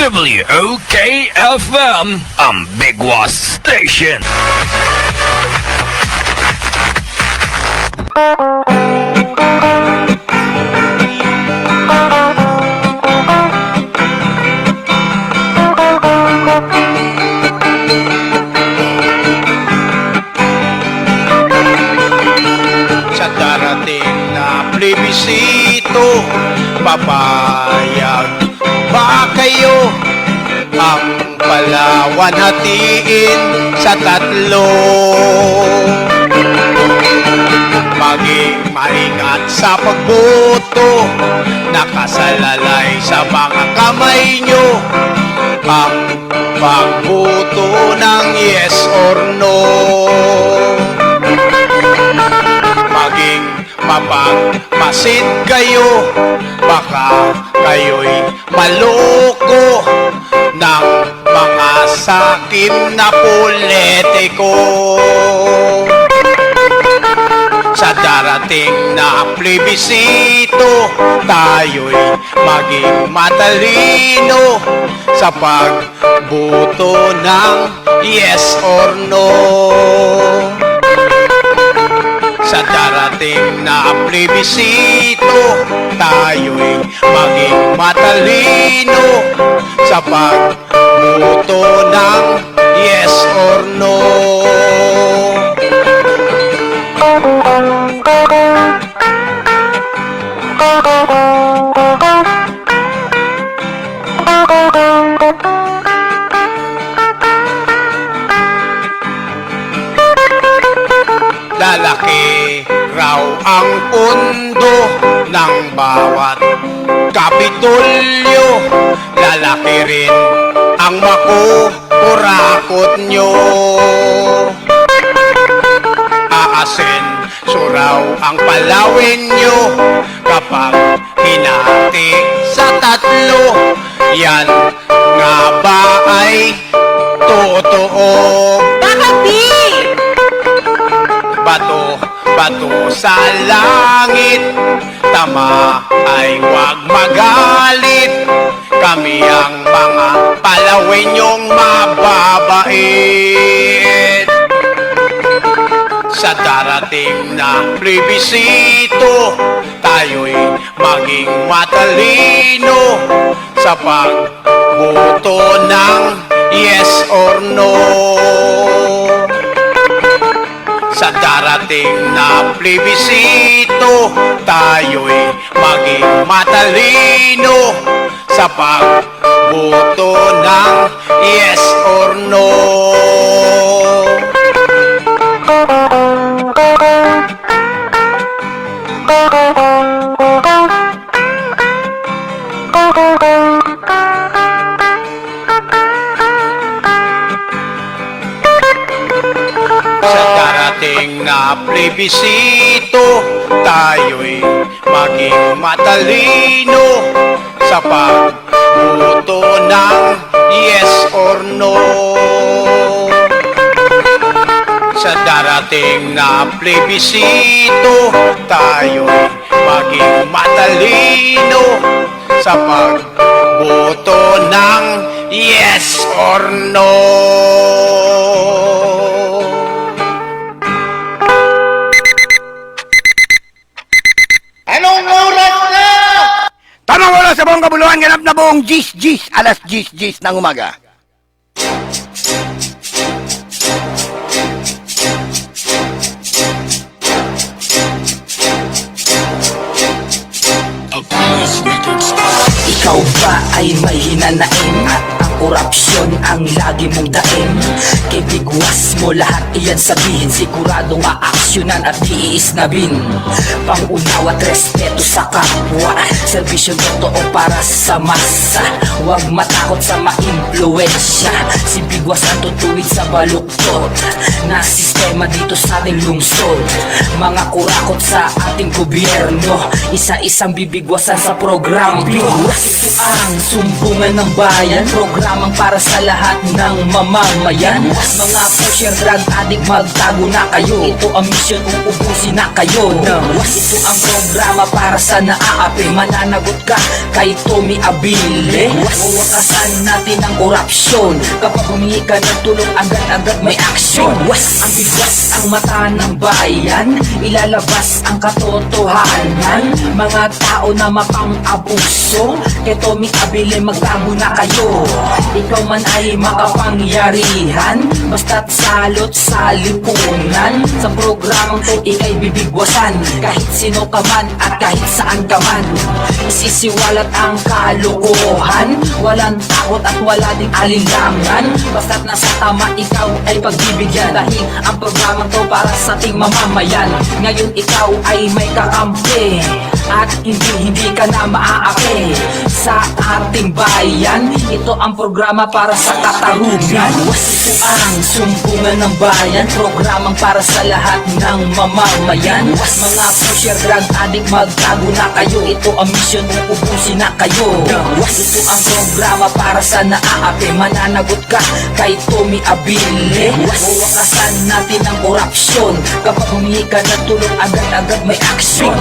WOKFM, ang Bigwas Station. Sa darating na plebisito, papayag ba kayo ang Palawan hatiin sa tatlo? Maging maingat sa pagboto, nakasalalay sa mga kamay nyo ang pagboto ng yes or no. Maging mapagmasid kayo, baka kayo'y maloko ng mga sakim na politiko. Sa darating na plebisito, tayo'y maging matalino sa pagboto ng yes or no. Sa darating na plebisito, tayo'y maging matalino sa pagboto ng yes or no. Lalaki raw ang pondo ng bawat kapitolyo, lalaki rin ang makukurakot nyo. Aasin suraw ang palawin nyo kapag hinati sa tatlo. Yan nga ba ay totoo? Bato sa langit, tama ay huwag magalit. Kami ang mga palawin niyong mababait. Sa darating na plebisito, tayo'y maging matalino sa pagboto ng yes or no. Sa darating na plebisito, tayo'y maging matalino sa pagboto ng yes or no. Sa darating na plebisito, tayo'y maging matalino sa pagboto ng yes or no. Sa darating na plebisito, tayo'y maging matalino sa pagboto ng yes or no. Anong oras na? Tamang oras sa buong kabuluhan, ganap na buong 10, alas 10 ng umaga. Ikaw ba ay may hinanain at ang korupsyon ang lagi mong daing? Kay bigwas mo lahat iyan sabihin, siguradong aaksyonan at iisnabin. Pangunawa at respeto sa kapwa, servisyo totoo para sa masa. Huwag matakot sa maimpluwensya, si bigwas ang tutuwid sa baluktot na sistema dito sa ating lungsod. Mga kurakot sa ating gobyerno, isa-isang bibigwasan sa program. Bigwas ang sumbungan ng bayan, programa programang para sa lahat ng mamamayan. Mga pusher, drug addict, magtago na kayo. Ito ang mission, uubusin na kayo. Ito ang programa para sa naaapi. Mananagot ka kay Tommy Abile. Uwakasan natin ang korupsyon. Kapag humingi ka ng tulong, agad-agad may aksyon. Ang bigwas ang mata ng bayan, ilalabas ang katotohanan. Mga tao na mapang-abuso, kay Tommy Abile magtago na kayo. Ikaw man ay makapangyarihan, basta't salot sa lipunan. Sa programang to ika'y bibigwasan, kahit sino ka man at kahit saan ka man. Isisiwalat ang kalokohan, walang takot at wala ding alinlangan. Basta't nasa tama ikaw ay pagbibigyan, dahil ang programang to para sa ating mamamayan. Ngayon ikaw ay may kakampi, at hindi ka na maaapi sa ating bayan. Ito ang programa para sa katarungan. Ito ang sumbungan ng bayan, programang para sa lahat ng mamamayan. Mga pusher, drug addict, magtago na kayo. Ito ang mission, uubusin na kayo. Ito ang programa para sa naaapi. Mananagot ka kay Tommy Abile. Uwakasan natin ang korupsyon. Kapag humingi ka ng tulong, agad-agad may action.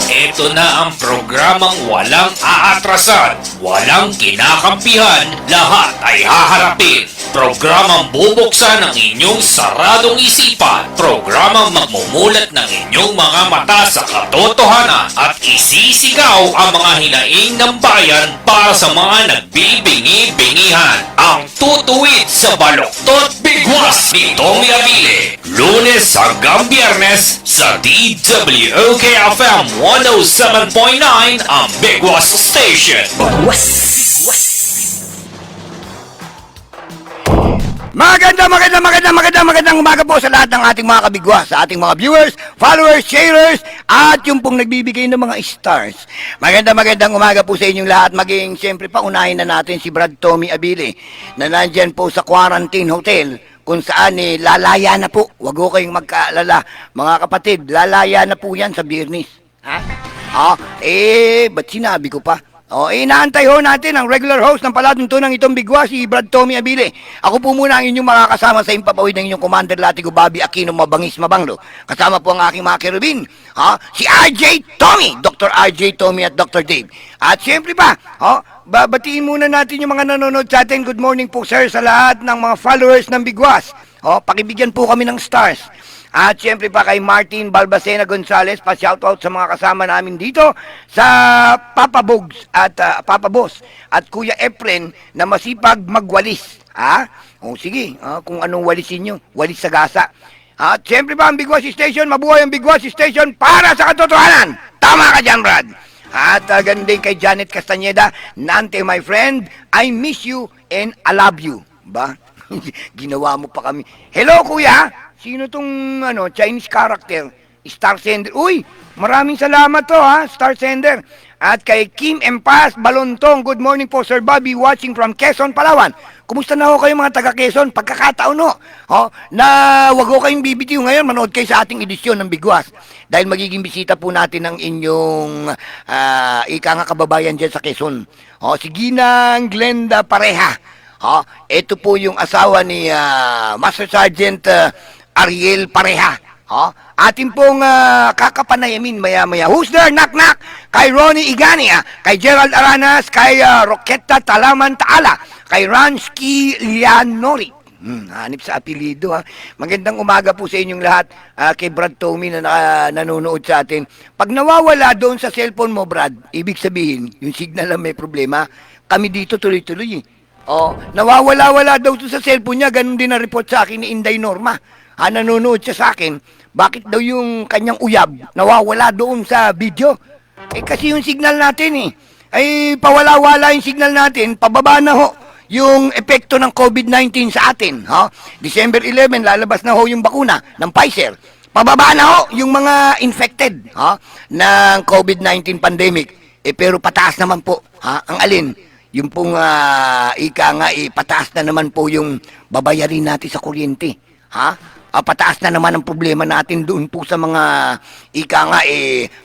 Ito na ang programang walang aatrasan, walang kinakampihan, lahat ay haharapin. Programang bubuksan ang inyong saradong isipan. Programang magmumulat ng inyong mga mata sa katotohanan at isisigaw ang mga hinaing ng bayan para sa mga nagbibingi-bingihan. Ang tutuwid sa baloktot bigwas ni Tommy Abile. Lunes hanggang Biyernes sa DWOKFM 107.9 ang Bigwas Station. Magandang umaga po sa lahat ng ating mga kabigwas, sa ating mga viewers, followers, sharers, at yung pong nagbibigay ng mga stars. Magandang umaga po sa inyong lahat. Maging siyempre pa unahin na natin si Brad Tommy Abile na nandyan po sa quarantine hotel kung saan lalaya na po. Huwag ko kayong magkaalala mga kapatid, lalaya na po yan sa Biyernes. Ha? Ba't sinabi ko pa? Inaantay ho natin ang regular host ng palatuntunan itong bigwa, si Brad Tommy Abile. Ako po muna ang inyong makakasama sa impapawid ng inyong Commander Latigo Bobby Aquino Mabangis Mabanglo. Kasama po ang aking mga kerubin, si RJ Tommy, Dr. RJ Tommy at Dr. Dave. At siyempre pa, babatiin muna natin yung mga nanonood sa atin. Good morning po sir sa lahat ng mga followers ng bigwas. Pakibigyan po kami ng stars. At siyempre pa kay Martin Balbacena Gonzales, pa-shoutout sa mga kasama namin dito sa Papa Bogs at Papa Boss at Kuya Efren na masipag magwalis. Sige, kung anong walisin nyo, walis sa gasa. At siyempre pa ang Bigwas Station, mabuhay ang Bigwas Station para sa katotohanan. Tama ka dyan, Brad. At ganun din kay Janet Castañeda, Nante my friend, I miss you and I love you. Ba? Ginawa mo pa kami. Hello kuya! Sino tong Chinese character? Star Sender. Uy, maraming salamat to Star Sender. At kay Kim Empas Balontong, good morning po Sir Bobby, watching from Quezon, Palawan. Kumusta na ho kayo mga taga Quezon? Pagkakataon na wag ho kayong bibitiw ngayon, manood kayo sa ating edisyon ng Bigwas. Dahil magiging bisita po natin ng inyong ika nga kababayan dyan sa Quezon. Si Ginang Glenda Pareha. Ito po yung asawa ni Master Sergeant Ariel Pareha. Atin pong kakapanayamin maya-maya. Who's there? Knock knock. Kay Ronnie Igania, kay Gerald Aranas, kay Roqueta Talaman Taala, kay Ransky Lianori. Hanip sa apelido Magandang umaga po sa inyong lahat. Kay Brad Tommy na nanonood sa atin. Pag nawawala doon sa cellphone mo, Brad, ibig sabihin, yung signal lang may problema. Kami dito tuloy-tuloy. Nawawala-wala daw sa cellphone niya. Ganun din na report sa akin ni Inday Norma. Nanonood siya sa akin, bakit daw yung kanyang uyab nawawala doon sa video? Kasi yung signal natin pawala-wala yung signal natin, pababa na ho yung epekto ng COVID-19 sa atin. December 11, lalabas na ho yung bakuna ng Pfizer. Pababa na ho yung mga infected ng COVID-19 pandemic. Pero pataas naman po, ang alin? Yung pong pataas na naman po yung babayarin natin sa kuryente. Pataas na naman ang problema natin doon po sa mga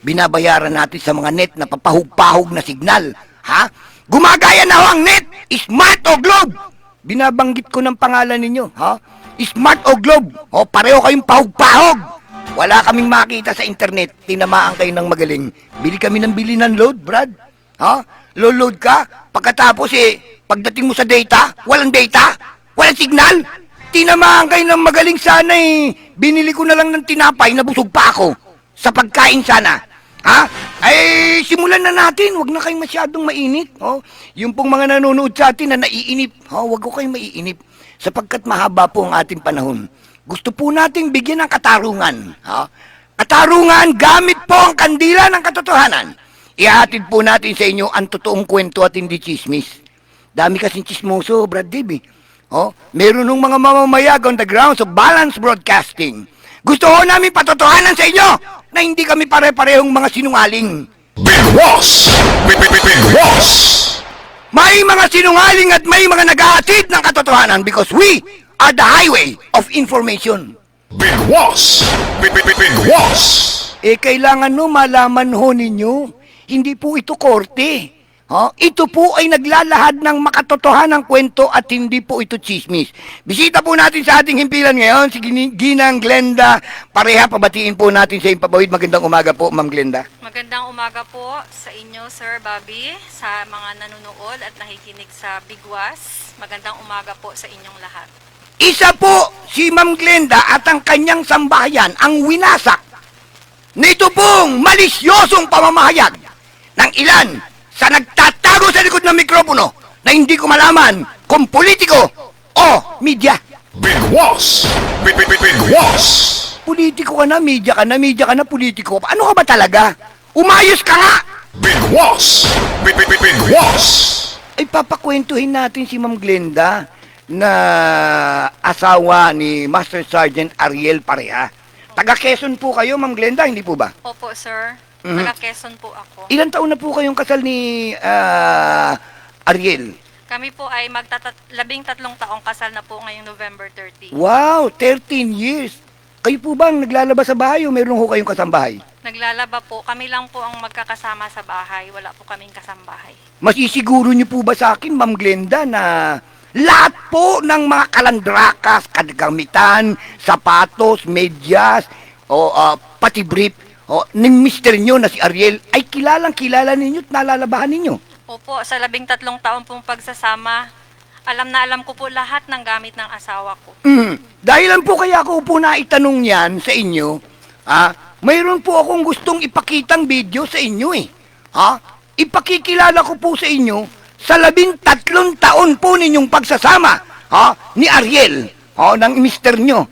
binabayaran natin sa mga net na papahug-pahug na signal. ha? Gumagaya na ho ang net, Smart o Globe. Binabanggit ko ng pangalan ninyo, ha? Smart o Globe, o pareho kayong pahog-pahog. Wala kaming makita sa internet, tinamaan kayo ng magaling. Bili kami ng bili ng load, Brad. Ha? Load ka, pagkatapos pagdating mo sa data, walang signal. Tinamaan kayo ng magaling sana binili ko na lang ng tinapay, nabusog pa ako. Sa pagkain sana. Ha? Ay, simulan na natin. Huwag na kayong masyadong mainit. Oh. Yung pong mga nanonood sa atin na naiinip, huwag ko kayong maiinip. Sapagkat mahaba po ang ating panahon. Gusto po nating bigyan ng katarungan. Ha? Katarungan, gamit po ang kandila ng katotohanan. Ihatid po natin sa inyo ang totoong kwento at hindi chismis. Dami kasing chismoso, Brad Dave. Oh, meron ng mga mamamayag on the grounds of balanced broadcasting. Gusto ko namin patotohanan sa inyo na hindi kami pare-parehong mga sinungaling. Big Boss! Big Boss! May mga sinungaling at may mga nag-aatid ng katotohanan because we are the highway of information. Big Boss! Big Boss! Kailangan malaman ho ninyo, hindi po ito korte. Ito po ay naglalahad ng makatotohanang kwento at hindi po ito chismis. Bisita po natin sa ating himpilan ngayon, si Ginang Glenda Pareha. Pabatiin po natin sa impabawid. Magandang umaga po, Ma'am Glenda. Magandang umaga po sa inyo, Sir Bobby, sa mga nanonood at nakikinig sa Bigwas. Magandang umaga po sa inyong lahat. Isa po si Ma'am Glenda at ang kanyang sambahayan ang winasak na ito pong malisyosong pamamahayag ng ilan sa nagtatago sa likod ng mikropono na hindi ko malaman kung politiko o media. Big Boss! Big Boss! Politiko ka na, media ka na, politiko ka. Ano ka ba talaga? Umayos ka nga! Big Boss! Big Boss! Ay papakwentuhin natin si Ma'am Glenda na asawa ni Master Sergeant Ariel Pareha. Taga Quezon po kayo, Ma'am Glenda, hindi po ba? Opo, Sir. Taga Quezon po ako. Ilan taon na po kayong kasal ni Ariel? Kami po ay 13 taong kasal na po ngayong November 30. Wow, 13 years. Kayo po bang naglalaba sa bahay o meron ho kayong kasambahay? Naglalaba po. Kami lang po ang magkakasama sa bahay. Wala po kaming kasambahay. Masisiguro niyo po ba sa akin, Ma'am Glenda, na lahat po ng mga kalandrakas, kagamitan, sapatos, medyas, o pati brief, ng mister nyo na si Ariel ay kilalang-kilala ninyo at nalalabahan ninyo? Opo, sa 13 taon pong pagsasama, alam na alam ko po lahat ng gamit ng asawa ko. Dahilan po kaya ko po na itanong yan sa inyo, mayroon po akong gustong ipakitang video sa inyo Ipakikilala ko po sa inyo sa 13 taon po ninyong pagsasama ni Ariel, ng mister nyo.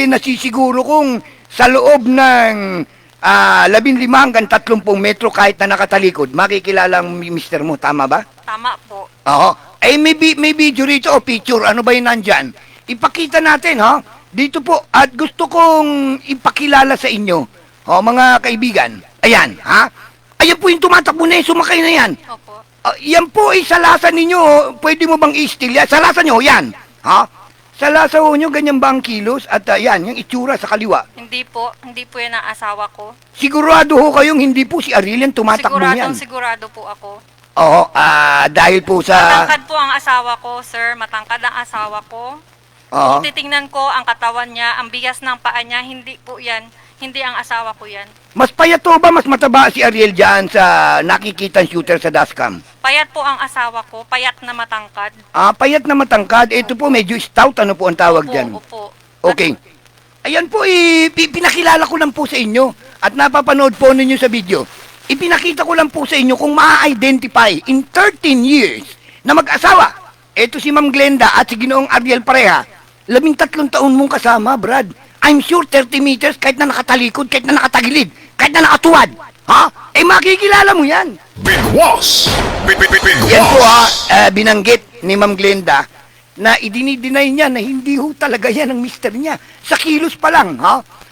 Nasisiguro kong sa loob ng 15 hanggang 30 metro kahit na nakatalikod, makikilala ang mister mo, tama ba? Tama po. Oo. May video rito o picture, ano ba yun nandyan? Ipakita natin, dito po, at gusto kong ipakilala sa inyo, mga kaibigan. Ayan, Ayan po yung tumatakbo na yun, sumakay na yan. Opo. Yan po ay salasan ninyo, pwede mo bang i-steal yan? Salasan nyo, yan. Salasa ho nyo, ganyan ba ang kilos? At yan, yung itsura sa kaliwa. Hindi po yan ang asawa ko. Sigurado ho kayong hindi po si Ariel yung tumatakbo yan. Sigurado po ako. Oo, dahil po sa... Matangkad po ang asawa ko, sir. Matangkad ang asawa ko. Oo. Kung titingnan ko ang katawan niya, ang bigas ng paa niya, hindi po yan. Hindi ang asawa ko yan. Mas payat to ba, mas mataba si Ariel dyan sa nakikitang shooter sa dashcam? Payat po ang asawa ko, payat na matangkad. Payat na matangkad. Ito po, medyo stout. Ano po ang tawag Opo, dyan? opo. Okay. Ayan po, pinakilala ko lang po sa inyo at napapanood po ninyo sa video. Ipinakita ko lang po sa inyo kung ma-identify in 13 years na mag-asawa. Ito si Ma'am Glenda at si Ginoong Ariel Pareha. 13 taon mong kasama, Brad. I'm sure 30 meters kahit na nakatalikod, kahit na nakatagilid, kahit na nakatuwad. Makikilala mo yan. Big Boss! Big Yan po Boss! binanggit ni Ma'am Glenda na idinideny niya na hindi ho talaga yan ang mister niya. Sa kilos pa lang,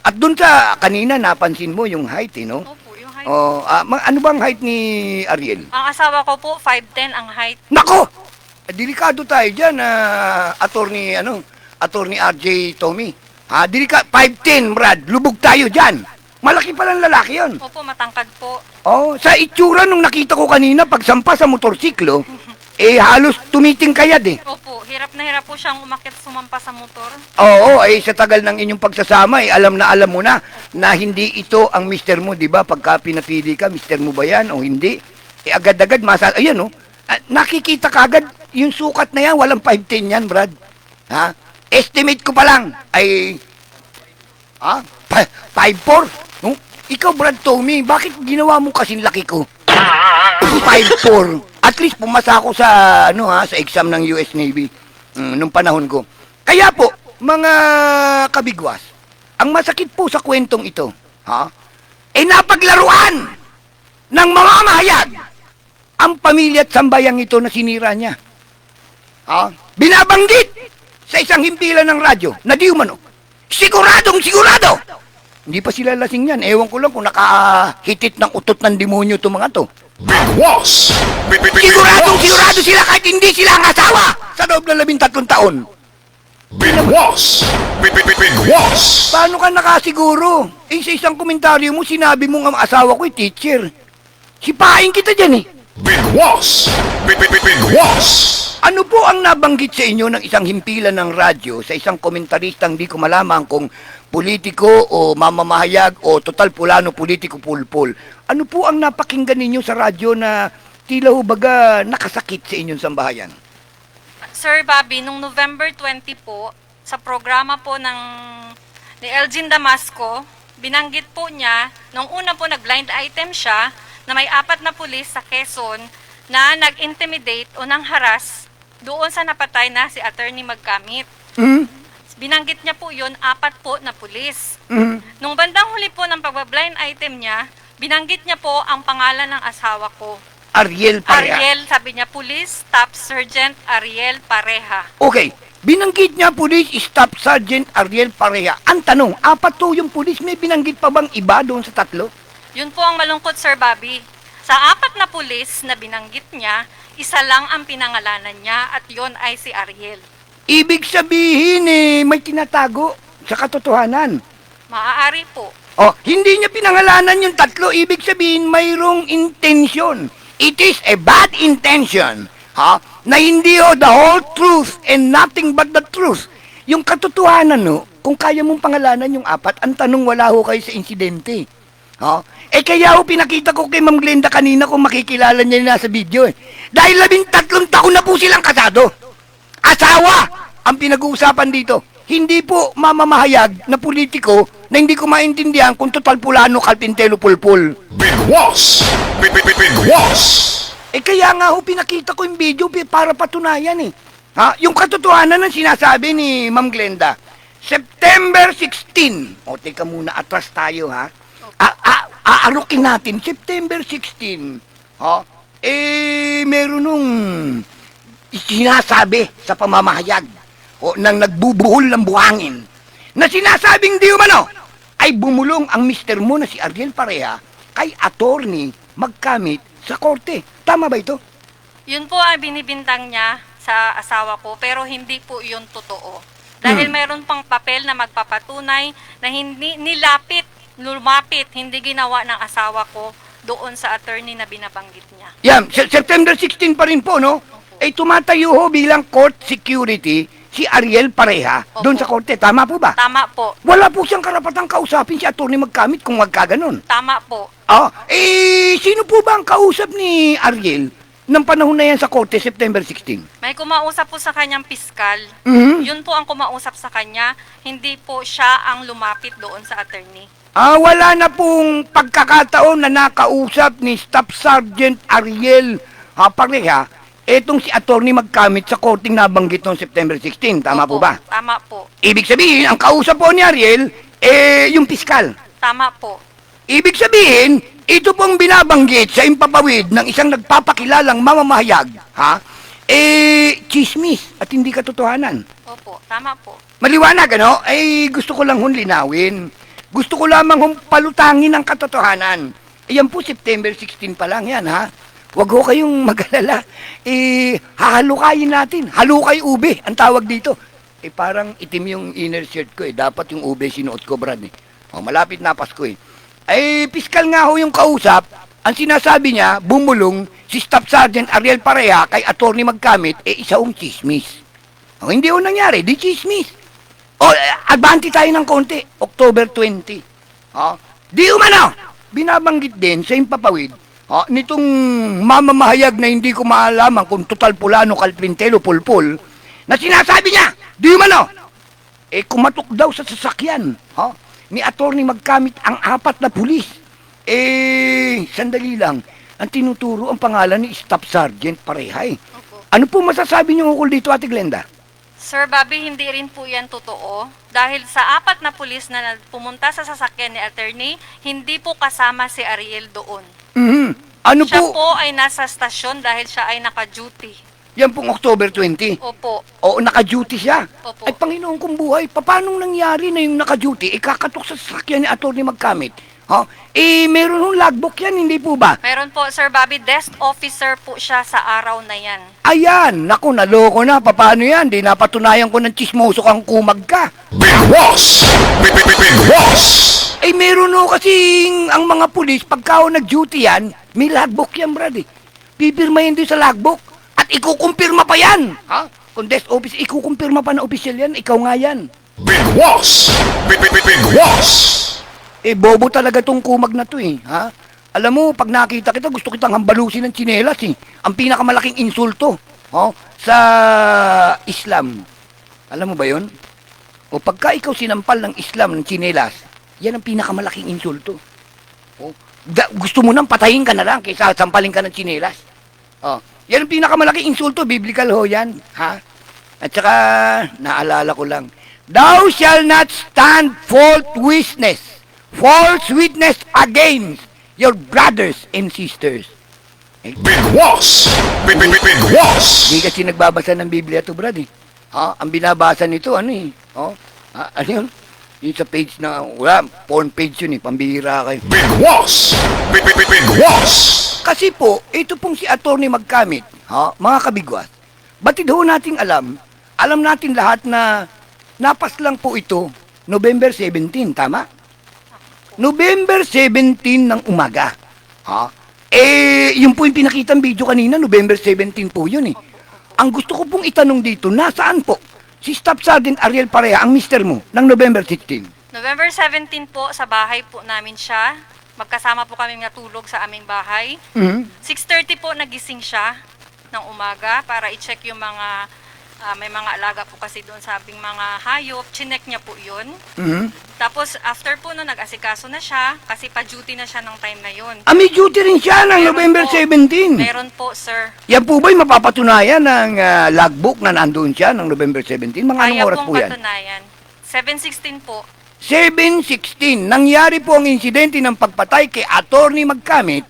At dun sa kanina napansin mo yung height, no? Opo, yung height. Ano bang height ni Ariel? Ang asawa ko po, 5'10 ang height. Nako! Delikado tayo dyan, attorney RJ Tommy. 5'10, Brad. Lubog tayo dyan. Malaki palang lalaki yon. Opo, matangkad po. Oh, sa itsura nung nakita ko kanina pagsampa sa motorsiklo, halos tumitingkayad eh. Opo, hirap na hirap po siyang umakyat sumampa sa motor. Oo, sa tagal ng inyong pagsasama, alam mo na hindi ito ang mister mo, di ba? Pagka pinapili ka, mister mo ba yan o hindi? Agad-agad, ayan oh, nakikita ka agad, yung sukat na yan, walang 5'10 yan, Brad. Ha? Estimate ko pa lang, 5'4? No? Ikaw, Brad Tommy, bakit ginawa mo kasing laki ko? 5'4. At least pumasa ako sa sa exam ng US Navy nung panahon ko. Kaya po, mga kabigwas, ang masakit po sa kwentong ito, napaglaruan ng mga mahayag ang pamilya at sambayang ito na sinira niya. Binabanggit sa isang himpilan ng radyo na di umano. Siguradong sigurado! Hindi pa sila lasing yan. Ewan ko lang kung nakahitit ng utot ng demonyo itong mga to. Bigwas! Siguradong sigurado sila kahit hindi sila ang asawa sa loob ng 13 taon. Bigwas! Bigwas! Paano ka nakasiguro? Sa isang komentaryo mo, sinabi mo ang asawa ko'y teacher. Sipain kita dyan eh. Bigwas! Bigwas! Ano po ang nabanggit sa inyo ng isang himpilan ng radyo sa isang komentaristang di ko malaman kung politiko o mamamahayag o total pulano politiko pulpul? Ano po ang napakinggan ninyo sa radyo na tila baga nakasakit sa inyong sambahayan? Sir Bobby, nung November 20 po, sa programa po ni Elgin Damasco, binanggit po niya, nung una po nag-blind item siya, na may 4 na pulis sa Quezon na nag-intimidate o nang-haras doon sa napatay na si Attorney Magkamit. Binanggit niya po yun, 4 po na pulis. Nung bandang huli po ng pagbablind item niya, binanggit niya po ang pangalan ng asawa ko. Ariel Pareha. Ariel, sabi niya, Police Staff Sergeant Ariel Pareha. Okay, binanggit niya Police Staff Sergeant Ariel Pareha. Ang tanong, 4 to yung pulis, may binanggit pa bang iba doon sa 3? Yun po ang malungkot, Sir Bobby. Sa 4 na pulis na binanggit niya, isa lang ang pinangalanan niya at yon ay si Ariel. Ibig sabihin may tinatago sa katotohanan. Maaari po. Hindi niya pinangalanan yung 3, ibig sabihin mayroong intention. It is a bad intention, na hindi the whole truth and nothing but the truth. Yung katotohanan, kung kaya mong pangalanan yung 4, ang tanong wala ho kayo sa insidente. Kaya ho pinakita ko kay Ma'am Glenda kanina kung makikilala niya na sa video Dahil 13 taon na po silang kasado. Asawa ang pinag-uusapan dito. Hindi po mamamahayag na politiko na hindi ko maintindihan kung total pulano, kalpintelo, pulpul. Bigwas! Bigwas! Kaya nga ho pinakita ko yung video para patunayan Yung katotohanan ng sinasabi ni Ma'am Glenda. September 16. Teka muna, atras tayo aarukin natin, September 16, meron nung sinasabi sa pamamahayag nang nagbubuhol ng buhangin na sinasabing di umano ay bumulong ang mister mo na si Ariel Pareha kay attorney Magkamit sa korte. Tama ba ito? Yun po ang binibintang niya sa asawa ko, pero hindi po yun totoo. Dahil mayroon pang papel na magpapatunay na hindi lumapit, hindi ginawa ng asawa ko doon sa attorney na binabanggit niya. Yan, September 16 pa rin po, no? Tumatayo ho bilang court security si Ariel Pareha doon sa korte. Tama po ba? Tama po. Wala po siyang karapatang kausapin si attorney Magkamit kung magkaganon. Tama po. Sino po ba ang kausap ni Ariel ng panahon na yan sa korte, September 16? May kumausap po sa kanyang piskal. Yun po ang kumausap sa kanya, hindi po siya ang lumapit doon sa attorney. Wala na pong pagkakataon na nakausap ni Staff Sergeant Ariel Pareha etong si attorney Magkamit sa korting nabanggit noong September 16. Tama po ba? Tama po. Ibig sabihin, ang kausap po ni Ariel, yung piskal. Tama po. Ibig sabihin, ito pong binabanggit sa impapawid ng isang nagpapakilalang mamamahayag, chismis at hindi katotohanan. Opo, tama po. Maliwanag, gusto ko lang linawin. Gusto ko lamang palutangin ang katotohanan. Yan po, September 16 pa lang yan, Huwag ho kayong mag-alala. Hahalukayin natin. Halukay ube, ang tawag dito. Parang itim yung inner shirt ko Dapat yung ube sinuot ko, Brad, Malapit na Pasko Ay, piskal nga ho yung kausap. Ang sinasabi niya, bumulong si Staff Sergeant Ariel Pareha kay Attorney Magkamit, isang chismis. O, hindi ho nangyari, di chismis. O, advanti tayo ng konti, October 20. O, di umano, binabanggit din sa impapawid, nitong mamamahayag na hindi ko maalaman kung total pulano, kalpintelo, pulpul, na sinasabi niya, di umano, kumatok daw sa sasakyan, ni Attorney Magkamit ang 4 na pulis. Sandali lang, ang tinuturo ang pangalan ni Staff Sergeant Parehay. Opo. Ano po masasabi niyo ukol dito, Ate Glenda? Sir Bobby, hindi rin po yan totoo. Dahil sa 4 na pulis na pumunta sa sasakyan ni attorney, hindi po kasama si Ariel doon. Ano Siya po? po ay nasa stasyon dahil siya ay naka-duty. Yan pong October 20. Opo. Oo, naka-duty siya. Opo. Ay, Panginoon kong buhay, paano nangyari na yung naka-duty, kakatok sa sasakyan ni Attorney Magkamit? Meron hong logbook yan, hindi po ba? Meron po, Sir Bobby, desk officer po siya sa araw na yan. Ayan, naku, naloko na. Paano yan? Di napatunayan ko ng chismoso kang kumag ka. Big Boss! Big Boss! Meron ho kasing ang mga pulis, pagka ho nag-duty yan, may logbook yan, brad. Pipirmahin din sa logbook. At ikukumpirma pa yan. Kung desk office, ikukumpirma pa na official yan, ikaw nga yan. Big Boss! Big Boss! Bobo talaga tong kumag na to Alam mo, pag nakita kita, gusto kitang hambalusin ng tsinelas Ang pinakamalaking insulto sa Islam. Alam mo ba yon? O pagka ikaw sinampal ng Islam ng tsinelas, yan ang pinakamalaking insulto. Gusto mo nang patayin ka na lang kaysa sampalin ka ng tsinelas. Yan ang pinakamalaking insulto, biblical ho yan. At saka, naalala ko lang, thou shall not stand false witness against your brothers and sisters. Big Boss! Big Boss! Hindi kasi nagbabasa ng Biblia to, brad Ang binabasa nito, ano ano yun? Yung sa page na, wala, porn page yun pambihira kayo. Big Boss! Big Boss! Kasi po, ito pong si Attorney Magkamit, mga kabigwas, batid ho nating alam natin lahat na napas lang po ito, November 17, tama? November 17 ng umaga. Yun po yung pinakitang video kanina, November 17 po yun Ang gusto ko pong itanong dito, nasaan po si Staff Sergeant Ariel Pareha, ang mister mo, ng November 16? November 17 po, sa bahay po namin siya. Magkasama po kami natulog sa aming bahay. 6:30 po nagising siya ng umaga para i-check yung mga may mga alaga po kasi doon sa aming mga hayop. Chinek niya po yun. Tapos after po no, nag-asikaso na siya kasi pa-duty na siya ng time na yun. May duty rin siya ng Meron November po. 17. Meron po, sir. Yan po ba'y mapapatunayan ng logbook na nandun siya ng November 17? Mga anong Kaya oras pong po yan? patunayan. 7:16 po. 7:16. Nangyari po ang insidente ng pagpatay kay Attorney Magkamit,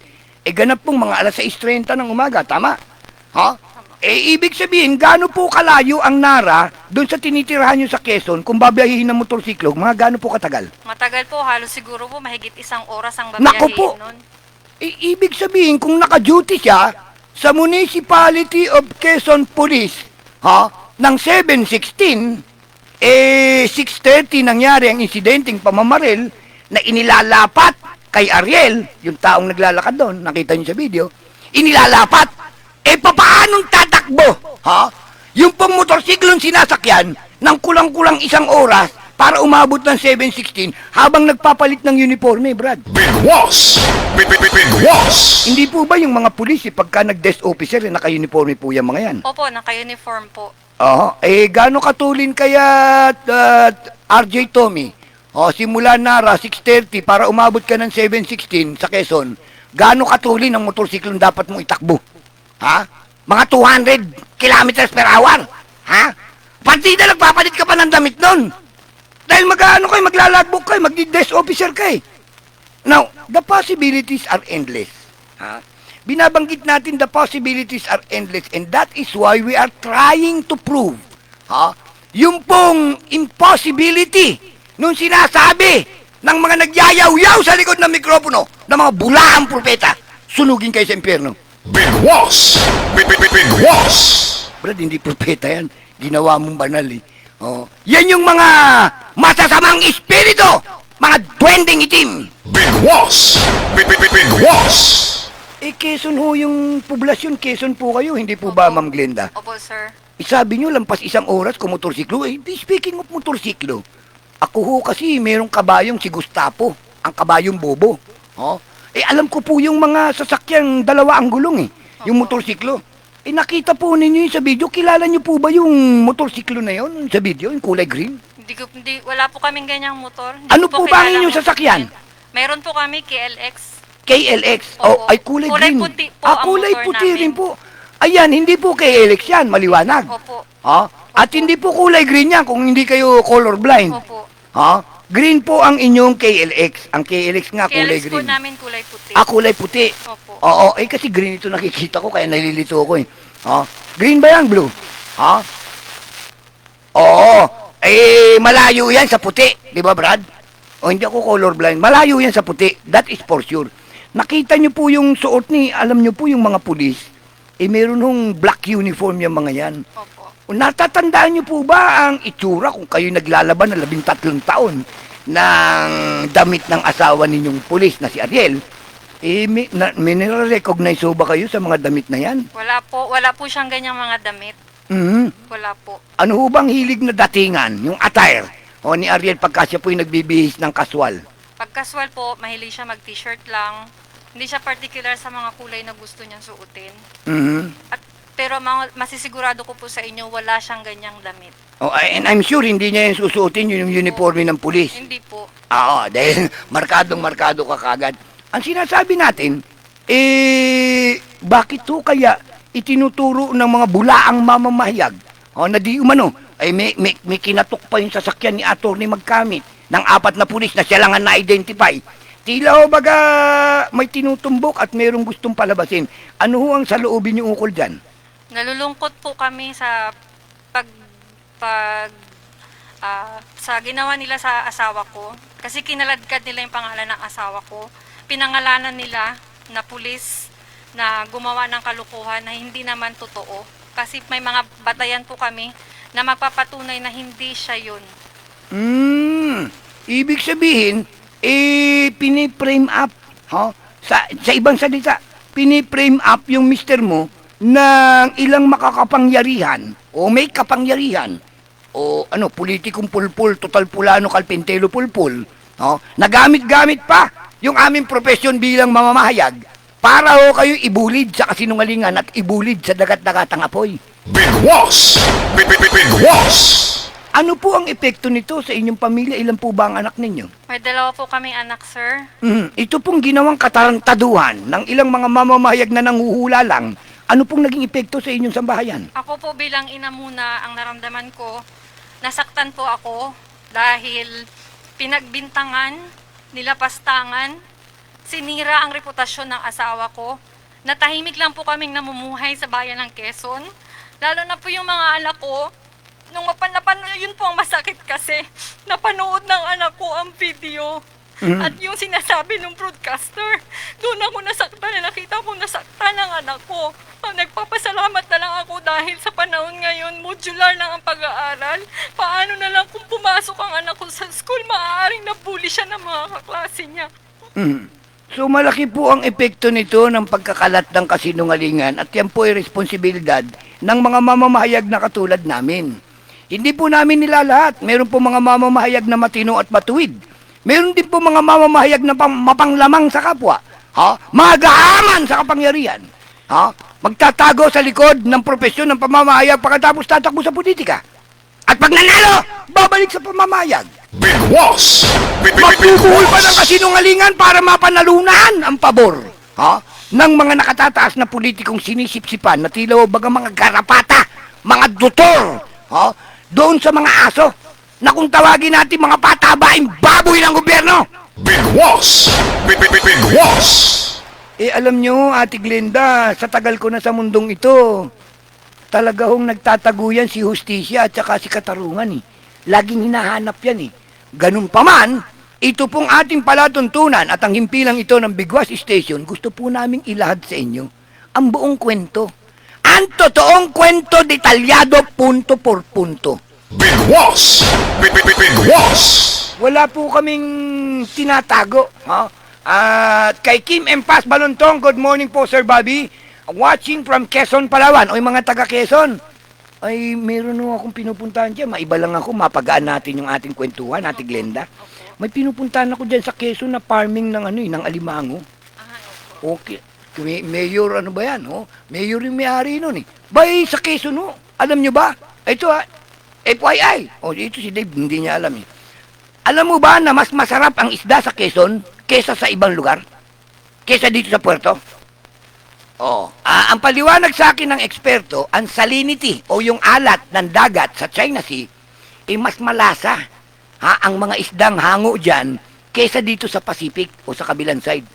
ganap pong mga alas 6:30 ng umaga, tama? Ibig sabihin, gaano po kalayo ang Nara doon sa tinitirahan nyo sa Quezon kung babiyahin ng motorsiklo, mga gaano po katagal? Matagal po, halos siguro po mahigit 1 oras ang Naku po. babiyahin nun. Ibig sabihin, kung naka-duty siya sa Municipality of Quezon Police, ng 7:16, 6:30 nangyari ang insidenteng pamamaril na inilalapat kay Ariel, yung taong naglalakad doon, nakita niyo sa video, inilalapat. Papaanong tatakbo? Yung pong motorsiklong sinasakyan ng kulang-kulang 1 oras para umabot ng 7:16 habang nagpapalit ng uniforme, Brad. Big Boss! Big Boss! Hindi po ba yung mga pulis, pagka nag-desk officer, naka-uniforme po yung mga yan? Opo, naka-uniform po. Gaano katulin kaya RJ Tommy? Simula Nara, 6:30 para umabot ka ng 7:16 sa Quezon, gaano katulin ang motorsiklong dapat mong itakbo? Mga 200 kilometers per hour? Partida nagpapalit ka pa ng damit nun. Dahil maglalagbook kayo, mag-desk officer kayo. Now, the possibilities are endless. Binabanggit natin the possibilities are endless and that is why we are trying to prove yung pong impossibility nung sinasabi ng mga nagyayaw-yaw sa likod ng mikropono ng mga bulaang propeta. Sunugin kayo sa impyerno. Big Boss! Big Boss! Brad, hindi propeta yan. Ginawa mong banal Yan yung mga masasamang espiritu Mga duwending itim! Big Boss! Big Boss! Eh, Quezon ho yung poblasyon. Quezon po kayo, hindi po ba, Ma'am Glenda? Opo, sir. Sabi nyo, lampas isang oras kung motorsiklo. Eh, speaking of motorsiklo, ako ho kasi merong kabayong si Gustavo, ang kabayong bobo. Oh? Eh, alam ko po yung mga sasakyang dalawa ang gulong yung Opo. motorsiklo. Eh, nakita po ninyo yun sa video. Kilala nyo po ba yung motorsiklo na yun sa video, yung kulay green? Wala po kaming ganyang motor. Hindi Ano ko po ba ang kilala inyong sasakyan? Meron po kami KLX. KLX. Opo. Oh, ay kulay Kulay green. puti po ang kulay motor puti namin. rin po. Ayan, hindi po KLX yan, maliwanag. Opo. Ha? At hindi po kulay green yan kung hindi kayo colorblind. Opo. Ha? Green po ang inyong KLX. Ang KLX nga kulay KLX po green. namin kulay puti. Kulay puti. Opo. Oo, kasi green ito nakikita ko kaya nalilito ako Ha? Green ba yan, blue? Ha? Oo. Malayo yan sa puti. Di ba, Brad? O hindi ako colorblind. Malayo yan sa puti. That is for sure. Nakita nyo po yung suot alam nyo po yung mga pulis. Meron hong black uniform yung mga yan. Opo. Natatandaan nyo po ba ang itsura kung kayo naglalaban ng 13 taon ng damit ng asawa ninyong pulis na si Ariel? May nire-recognize ho ba kayo sa mga damit na yan? Wala po siyang ganyang mga damit. Wala po. Ano ho bang hilig na datingan, yung attire? O ni Ariel pagka siya po'y nagbibihis ng kaswal? Pag casual po, mahilig siya mag-t-shirt lang. Hindi siya particular sa mga kulay na gusto niyang suotin. Pero masisigurado ko po sa inyo, wala siyang ganyang damit. And I'm sure hindi niya yung susuotin yung uniforme ng pulis. Hindi po. Oo, dahil markadong-markado ka kagad. Ang sinasabi natin, bakit to kaya itinuturo ng mga bulaang mamamahayag? Na di umano, may kinatok pa yung sasakyan ni Atty. Magkamit ng 4 na pulis na siya lang ang na-identify. Tila ho baga may tinutumbok at mayroong gustong palabasin. Ano ho ang saloobin niyo ukol dyan? Nalulungkot po kami sa sa ginawa nila sa asawa ko. Kasi kinaladkad nila yung pangalan ng asawa ko. Pinangalanan nila na pulis na gumawa ng kalukuhan na hindi naman totoo. Kasi may mga batayan po kami na magpapatunay na hindi siya yun. Ibig sabihin, piniprame up, sa ibang salita, piniprame up yung mister mo ng ilang makakapangyarihan o may kapangyarihan o politikong pulpul, total pulano, kalpintelo pulpul, nagamit-gamit pa yung aming profesyon bilang mamamahayag para kayo ibulid sa kasinungalingan at ibulid sa dagat-dagatang apoy. Big Boss! Big Boss! Ano po ang epekto nito sa inyong pamilya? Ilan po ba ang anak ninyo? May 2 po kaming anak, sir. Ito pong ginawang katarantaduhan ng ilang mga mamamahayag na nanguhula lang. Ano pong naging epekto sa inyong sambahayan? Ako po bilang ina muna, ang naramdaman ko, nasaktan po ako dahil pinagbintangan, nilapastangan, sinira ang reputasyon ng asawa ko. Natahimik lang po kaming namumuhay sa bayan ng Quezon. Lalo na po yung mga anak ko. Nung yun po ang masakit kasi napanood ng anak ko ang video. At yung sinasabi ng broadcaster, doon ako nasaktan na nakita ko nasaktan ang anak ko. Nagpapasalamat na lang ako dahil sa panahon ngayon, modular lang ang pag-aaral. Paano na lang kung pumasok ang anak ko sa school, maaaring nabully siya ng mga kaklase niya. So malaki po ang epekto nito ng pagkakalat ng kasinungalingan at yan po ay responsibilidad ng mga mamamahayag na katulad namin. Hindi po namin nilalahat. Meron po mga mamamahayag na matino at matuwid. Meron din po mga mamamahayag na mapanglamang sa kapwa. Mga gahaman sa kapangyarihan. Magtatago sa likod ng profesyon ng pamamahayag pagkatapos tatakbo sa politika. At pag nanalo, babalik sa pamamahayag. Big Boss! Big Magbubuhol pa ng Boss! kasinungalingan para mapanalunan ang pabor ng mga nakatataas na politikong sinisipsipan na tila baga mga garapata, mga dutor, doon sa mga aso na kung tawagin natin mga patabaing baboy ng gobyerno. Big Boss! Big Boss! Alam nyo, Ate Glenda, sa tagal ko na sa mundong ito, talaga hong nagtataguyan si Hustisya at saka si Katarungan. Laging hinahanap yan. Ganun pa man, ito pong ating palatuntunan at ang himpilang ito ng Bigwas Station, gusto po naming ilahad sa inyo ang buong kwento. Ang totoong kwento detalyado punto por punto. Big Boss! Big Boss! Wala po kaming tinatago. Ha? At kay Kim Empas Balontong, good morning po Sir Bobby. Watching from Quezon, Palawan. O yung mga taga Quezon. Ay, meron nung akong pinupuntahan dyan. Maiba lang ako, mapagaan natin yung ating kwentuhan, ating Glenda. May pinupuntahan ako dyan sa Quezon na farming ng ng alimango. Okay. Mayor ano ba yan? Oh? Mayor yung may-ari nun eh. Bay, sa Quezon no? Alam nyo ba? Ito FYI. Oh, ito si Dave, hindi niya alam eh. Alam mo ba na mas masarap ang isda sa Quezon kesa sa ibang lugar? Kesa dito sa puerto? Oh. Ang paliwanag sa akin ng eksperto, ang salinity o yung alat ng dagat sa China Sea ay mas malasa ang mga isdang hango dyan kesa dito sa Pacific o sa kabilang side,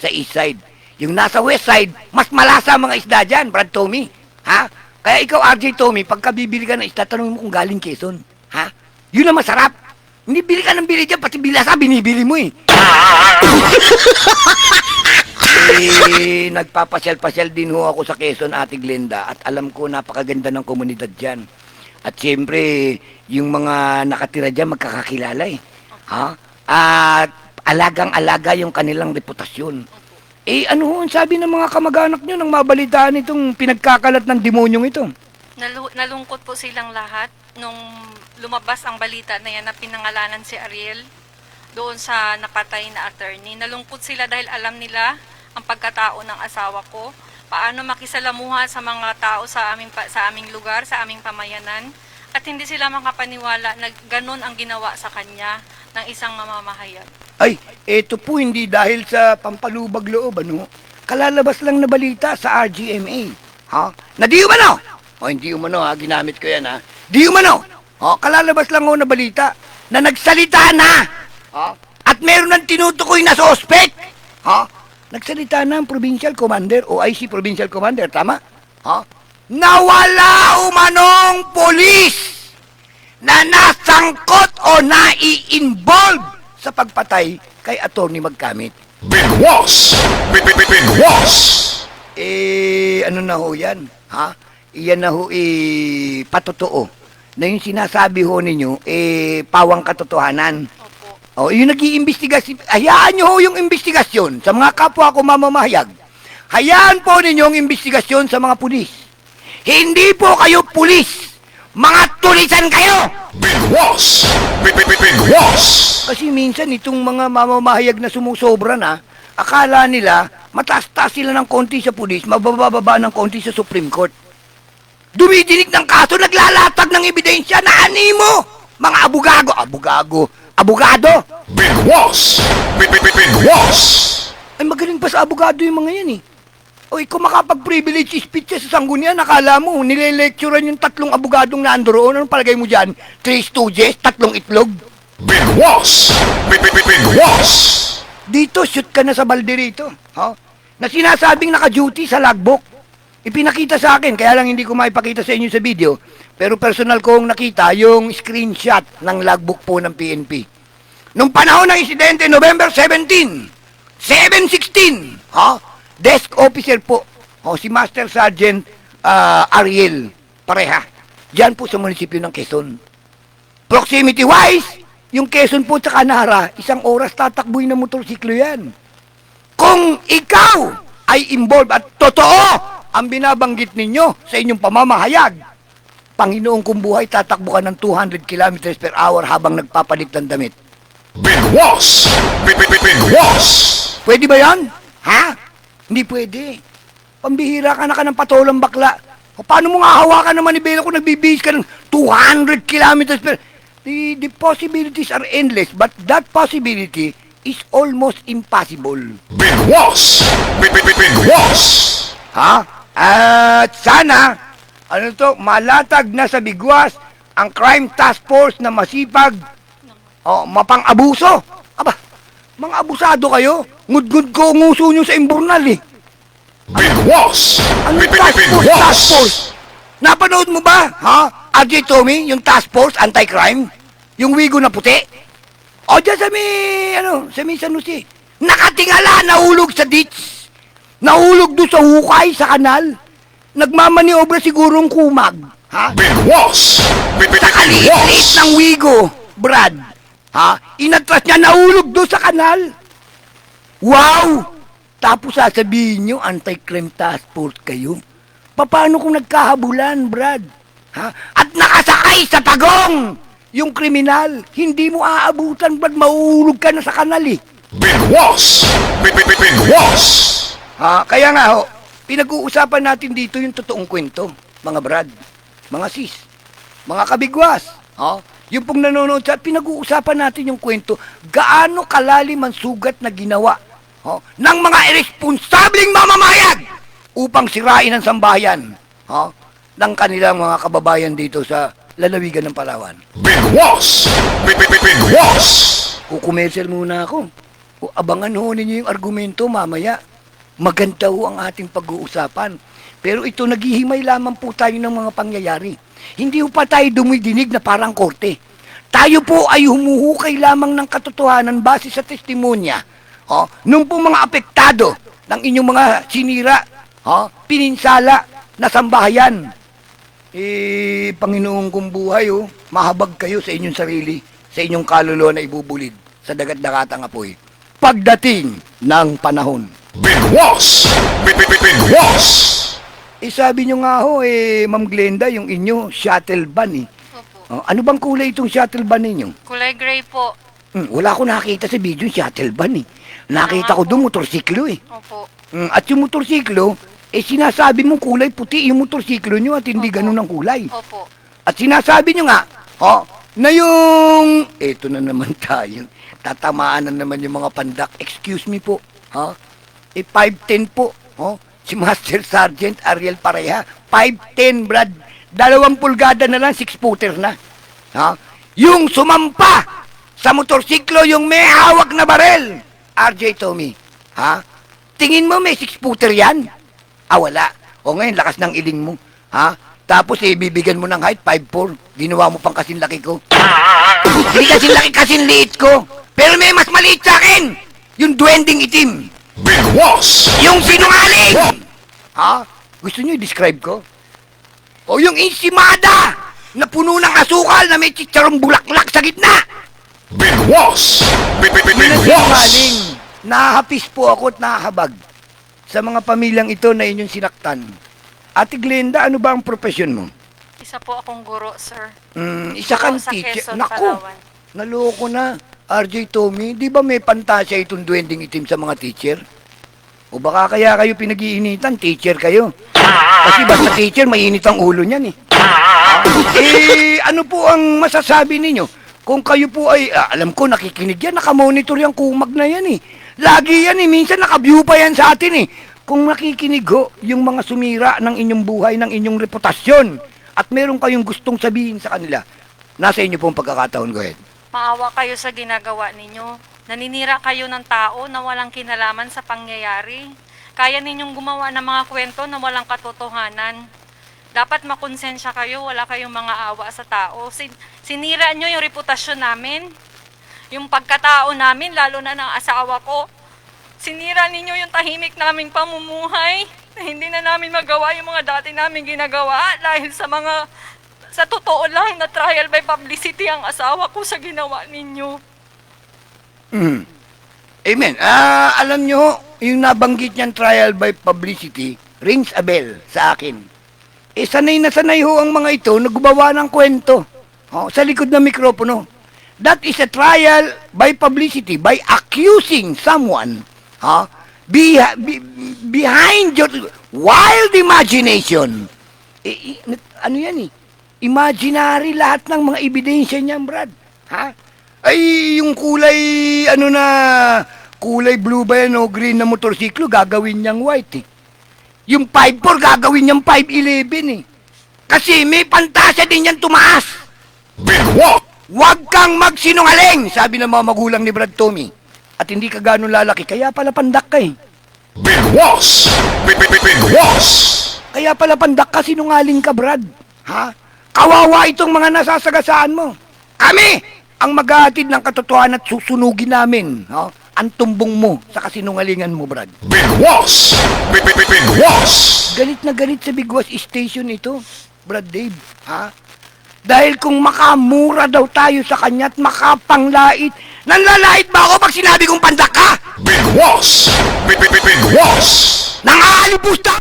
sa east side. Yung nasa west side, mas malasa ang mga isda dyan, Brad Tommy. Ha? Kaya ikaw, RJ Tommy, pagka bibili ka ng isda, tanong mo kung galing Quezon. Ha? Yun ang masarap. Hindi bili ka ng bili dyan, pati bilasa, binibili mo eh. Nagpapasyal-pasyal din ho ako sa Quezon, Ate Glenda, at alam ko napakaganda ng komunidad dyan. At siyempre, yung mga nakatira dyan magkakakilala eh. Ha? At alagang-alaga yung kanilang reputasyon. Ano ho ang sabi ng mga kamag-anak nyo nang mabalitaan itong pinagkakalat ng demonyong ito? Nalungkot po silang lahat nung lumabas ang balita na yan na pinangalanan si Ariel doon sa napatay na attorney. Nalungkot sila dahil alam nila ang pagkatao ng asawa ko, paano makisalamuha sa mga tao sa aming lugar, sa aming pamayanan, at hindi sila makapaniwala na ganun ang ginawa sa kanya ng isang mamamahayag. Ay, eto po hindi dahil sa pampalubag loob, ano? Kalalabas lang na balita sa RGMA. Ha? Na di umano! O, hindi umano ha, ginamit ko yan ha. Di umano! O, kalalabas lang ho na balita na nagsalita na! Ha? At meron ng tinutukoy na suspect! Ha? Nagsalita na ang Provincial Commander o IC Provincial Commander, tama? Ha? Nawala umanong polis na nasangkot o nai-involve sa pagpatay kay Atty. Magkamit. Bigwas! Bigwas! Ano na ho yan? Ha? Iyan na ho, patotoo. Na yung sinasabi ho ninyo, pawang katotohanan. Opo. O, yung nag-iimbestigasyon, hayaan nyo ho yung investigasyon sa mga kapwa ko mamamahayag. Hayaan po ninyo ang investigasyon sa mga pulis. Hindi po kayo pulis! Mga tulisan kayo! Bigwas! Bigwas! Kasi minsan itong mga mamamahayag na sumusobra na, akala nila mataas-taas sila ng konti sa pulis, mabababa ng konti sa Supreme Court. Dumidinig ng kaso, naglalatag ng ebidensya na animo! Mga abogado! Bigwas! Bigwas! Ay magaling pa sa abogado yung mga yan eh. O ikaw makapag-privilege speech sa sanggunian, nakala mo, nile-lecturean yung 3 abogadong naandoroon. Anong palagay mo dyan? 3 stooges, 3 itlog? Bigwas! Bigwas! Dito, shoot ka na sa balde rito. Ha? Na sinasabing naka-duty sa logbook. Ipinakita sa akin, kaya lang hindi ko maipakita sa inyo sa video. Pero personal kong nakita yung screenshot ng logbook po ng PNP. Nung panahon ng insidente, November 17, 7:16, ha? Desk officer po, si Master Sergeant Ariel Pareha. Diyan po sa munisipyo ng Quezon. Proximity-wise, yung Quezon po sa Canara, 1 oras tatakbuhin ng motorsiklo yan. Kung ikaw ay involved at totoo ang binabanggit ninyo sa inyong pamamahayag, Panginoon kong buhay, tatakbo ka ng 200 kilometers per hour habang nagpapalit ng damit. Bigwas! Bigwas! Pwede ba yan? Ha? Hindi pwede. Pambihira ka ng patolang bakla. O paano mo nga hawakan ng manibela kung nagbibihis ka ng 200 kilometers per... The possibilities are endless, but that possibility is almost impossible. Bigwas! Bigwas! Ha? At sana, malatag na sa bigwas ang Crime Task Force na masipag mapang-abuso. Aba, mga abusado kayo. Ngud-ngud ko nguso nyo sa imburnal eh. Bigwas! Ano task force? Napanood mo ba, ha? RJ Tommy, yung task force, anti-crime? Yung wigo na puti? O dyan sa may San Jose. Nakatingala, nahulog sa ditch. Nahulog doon sa hukay, sa kanal. Nagmamaniobra sigurong kumag. Ha? Bigwas! Sa kaliit ng wigo, Brad. Ha? Inatras niya, nahulog doon sa kanal. Wow! Tapos sasabihin nyo, anti-crime task force kayo. Paano kung nagkahabulan, Brad? Ha? At nakasakay sa pagong! Yung kriminal, hindi mo aabutan, Brad, mauulog ka na sa kanal eh. Bigwas! Bigwas! Ha? Kaya nga ho, pinag-uusapan natin dito yung totoong kwento, mga Brad, mga sis, mga kabigwas. Ha? Yung pong nanonood sa pinag-uusapan natin yung kwento, gaano kalalim ang sugat na ginawa ng mga irresponsableng mamamayan upang sirain ang sambahayan ng kanilang mga kababayan dito sa lalawigan ng Palawan. Bigwas! Bigwas! Kukumersel muna ako. Abangan ho ninyo yung argumento mamaya. Maganda ho ang ating pag-uusapan. Pero ito, naghihimay lamang po tayo ng mga pangyayari. Hindi ho pa tayo dumidinig na parang korte. Tayo po ay humuhukay lamang ng katotohanan base sa testimonya nung po mga apektado ng inyong mga sinira, pininsala na sambahayan. Panginoong kong buhay, mahabag kayo sa inyong sarili, sa inyong kaluluwa na ibubulid sa dagat-dakatang apoy. Pagdating ng panahon. Bigwas! Bigwas! Sabi nyo nga ho, Ma'am Glenda, yung inyo, shuttle van Opo. ano bang kulay itong shuttle van ninyo? Kulay gray po. Wala ko nakita sa video yung shuttle van Nakita ko doon motorsiklo Opo. At yung motorsiklo, sinasabi mong kulay puti yung motorsiklo nyo at hindi ganun ang kulay. Opo. At sinasabi nyo nga, na yung... Eto na naman tayo. Tatamaan na naman yung mga pandak. Excuse me po. 5'10 po. Si Master Sergeant Ariel Pareha. 5'10, Brad. 2 pulgada na lang, 6-footer na. Yung sumampa sa motorsiklo, yung may hawak na barel. RJ Tommy. Tingin mo may 6-footer yan? Wala. O ngayon, lakas ng iling mo. Tapos bibigyan mo ng height, 5'4". Ginawa mo pang kasing laki ko. Hindi kasing laki, kasing liit ko. Pero may mas maliit sa akin. Yung duwending itim. Bigwas! Yung sinungaling. Gusto nyo i-describe ko? O yung insimada na puno ng asukal na may chicharong bulaklak sa gitna. Bigwas! Yun ang Bigwas! sinungaling. Nahapis po ako at nahabag sa mga pamilyang ito na inyong sinaktan. Ate Glenda, ano ba ang profesyon mo? Isa po akong guro, sir. Isa kang Sa teacher. Quezon, Naku, Palawan. naloko na. RJ Tommy, di ba may pantasya itong duwending itim sa mga teacher? O baka kaya kayo pinag-iinitan, teacher kayo. Kasi basta teacher, mainit ang ulo niyan ano po ang masasabi ninyo? Kung kayo po ay, alam ko, nakikinig yan, nakamonitor yung kumag na yan Lagi yan minsan naka-view pa yan sa atin Kung nakikinig ho, yung mga sumira ng inyong buhay, ng inyong reputasyon, at meron kayong gustong sabihin sa kanila, nasa inyo pong pagkakataon, go ahead. Maawa kayo sa ginagawa ninyo. Naninira kayo ng tao na walang kinalaman sa pangyayari. Kaya ninyong gumawa ng mga kwento na walang katotohanan. Dapat makonsensya kayo, wala kayong mga awa sa tao. Sinira nyo yung reputasyon namin. Yung pagkatao namin, lalo na ng asawa ko. Sinira ninyo yung tahimik naming pamumuhay. Hindi na namin magawa yung mga dati namin ginagawa dahil sa totoo lang na trial by publicity ang asawa ko sa ginawa ninyo. Amen. Alam nyo, yung nabanggit niyang trial by publicity, rings a bell sa akin. Sanay na sanay ho ang mga ito na gumawa ng kwento sa likod ng mikropono. That is a trial by publicity, by accusing someone behind your wild imagination. Ano yan Imaginary lahat ng mga ebidensya niyan, Brad. Ay, yung kulay, kulay blue ba yan o green na motorsiklo, gagawin niyang white Yung 5'4", gagawin niyang 5'11". Kasi may pantasya din yan tumaas. Bigwas! Huwag kang magsinungaling, sabi ng mga magulang ni Brad Tommy. At hindi ka ganun lalaki, kaya pala pandak ka Bigwas! Bigwas! Kaya pala pandak ka, sinungaling ka, Brad. Kawawa itong mga nasasagasaan mo. Kami ang maghahatid ng katotohanan at susunugin namin ang tumbong mo sa kasinungalingan mo, Brad. Bigwas! Bigwas! Galit na galit sa Bigwas Station ito, Brad Dave. Dahil kung makamura daw tayo sa kanya at makapanglait, nanlalait ba ako pag sinabi kong pandak ka? Big Boss! Big Boss! Nangahalipos ka!